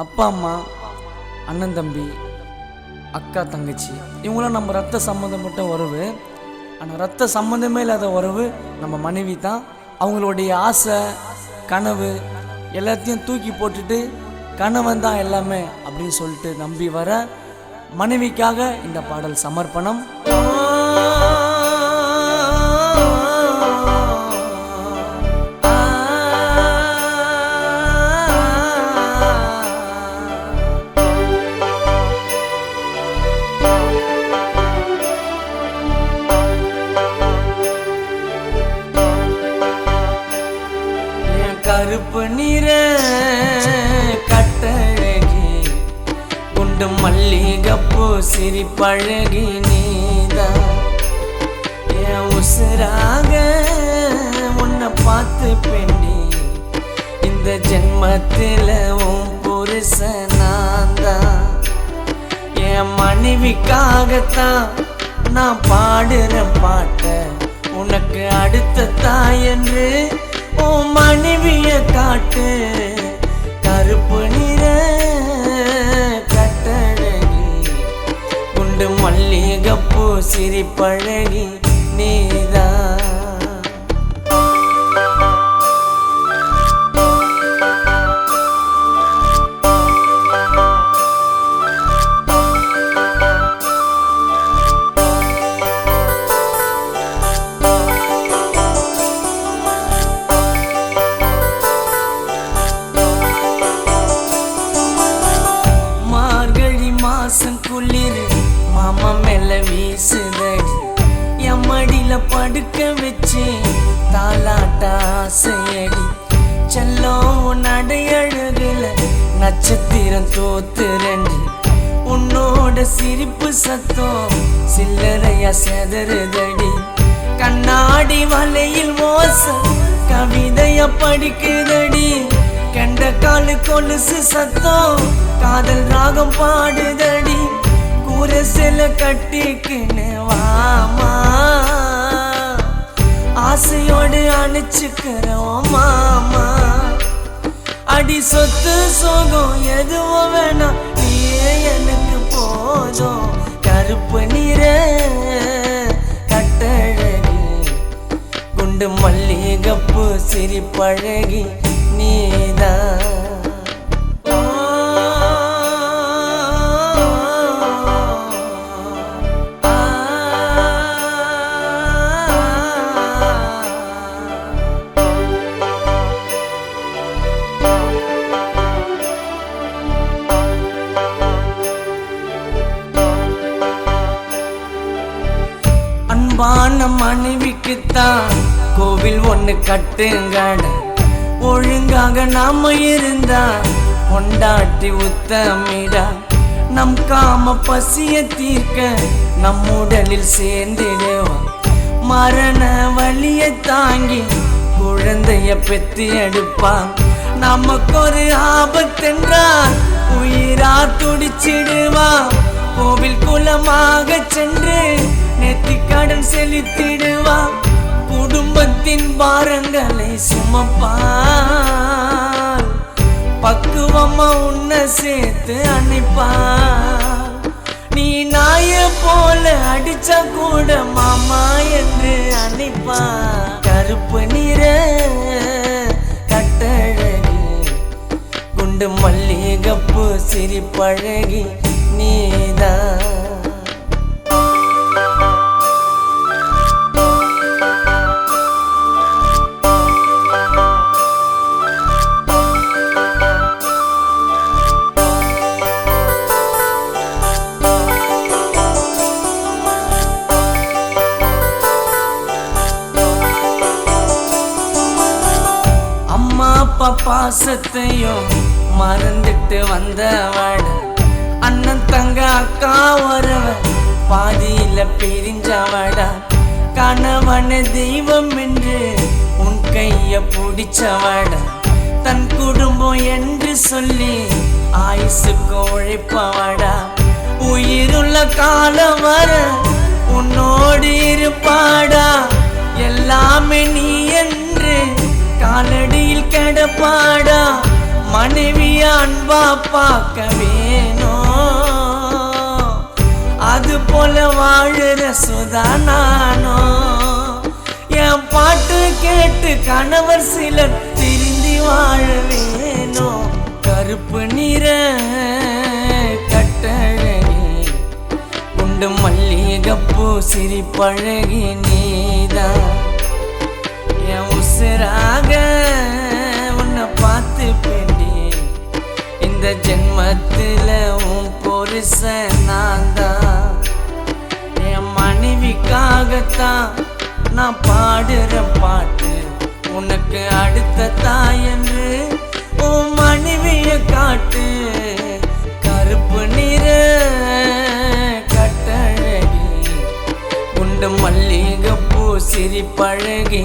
அப்பா அம்மா, அண்ணன் தம்பி, அக்கா தங்கச்சி இவங்களாம் நம்ம ரத்த சம்மந்தப்பட்ட உறவு. ஆனால் ரத்த சம்மந்தமே இல்லாத உறவு நம்ம மனைவி தான். அவங்களுடைய ஆசை கனவு எல்லாத்தையும் தூக்கி போட்டுட்டு கணவன் தான் எல்லாமே அப்படின்னு சொல்லிட்டு நம்பி வர மனைவிக்காக இந்த பாடல் சமர்ப்பணம். கருப்பு நிற கட்டழகி குண்டு மல்லிகப்பூ சிரிப்பழகி நீதான் என் உசுராக உன்னை பார்த்து பெண்டி இந்த ஜென்மத்தில் உன் புருஷன் நான் தான். என் மனைவிக்காகத்தான் நான் பாடுற பாட்ட உனக்கு அடுத்த தாய் என்று உன் மனைவிய காட்டு. கருப்பு நிற கட்டழகி குண்டு மல்லிகப்பூ சிரிப்பழகி நீதான். குளிர் மாமா மேல வீசுதடி என் மடியில படுக்க வச்சு தாலாட்ட ஆசையடி செல்லம் நடையழகுல நட்சத்திரம் தோத்துரண்டி உன்னோட சிரிப்பு சத்தம் சில்லறையா செதறுதடி கண்ணாடி வலையில் மோசம் கவிதைய படிக்குதடி கண்ட காலு கொலுசு சத்தம் காதல் ராகம் பாடுதடி கூரை சில கட்டிக்கின்னு வாமா ஆசையோடு அணைச்சுக்கிறோம் மாமா. அடி சொத்து சோகம் எதுவும் வேணாம் நீயே எனக்கு போதும். கருப்பு நிற கட்டழகி குண்டு மல்லிகப்பூ சிரிப்பழகி நீதான். அன்பான மனைவிக்குத்தான் கோவில் ஒன்று கட்டுங்கட ஒழுங்காக நாம இருந்தா கொண்டாட்டி உத்தமிடா நம் காம பசிய தீர்க்க நம் உடலில் சேர்ந்திடுவா மரண வலிய தாங்கி குழந்தைய பெத்து எடுப்பான். நமக்கு ஒரு ஆபத்தென்றால் உயிரா துடிச்சிடுவா கோவில் குலமாக சென்று நெத்தி கடன் செலுத்திடுவா குடும்பத்தின் பாரங்களை சுமப்பார் பக்குவமா உன்னை சேர்த்து அணைப்பார். நீ நாய போல அடிச்சா கூட மாமா என்று அணைப்பார். கருப்பு நிற கட்டழகி குண்டு மல்லிகப்பூ சிரிப்பழகி நீதான். பாசத்தையும் மறந்துட்டு வந்தவட அண்ணன் தங்க அக்கா வரவ பாதியில பிரிஞ்சவடா கணவன தெய்வம் என்று உன் கைய பிடிச்சவட தன் குடும்பம் என்று சொல்லி ஆயுசுக்கு உழைப்பவடா உயிருள்ள காலம் வர உன்னோடு இருப்பாடா எல்லாமே நீ என்று காலடியில் கிடப்பாடா மனைவிய அன்பா பார்க்க வேணும், அது போல வாழுற சுதா நானோ. என் பாட்டு கேட்டு கணவர் சிலர் திருந்தி வாழ வேணும். கருப்பு நிற கட்டழகி குண்டு மல்லிகைப்பூ சிரிப்பழகி நீதான். என் உசுராக உன்னை பார்த்து பேண்டி இந்த ஜென்மத்தில் உன் புருஷன் நான் தான். என் மனைவிக்காகத்தான் நான் பாடுற பாட்டு உனக்கு அடுத்த தாய் என்று உன் மனைவிய காட்டு. கருப்பு நிற கட்டழகி குண்டு மல்லிகைப்பூ சிரிப்பழகி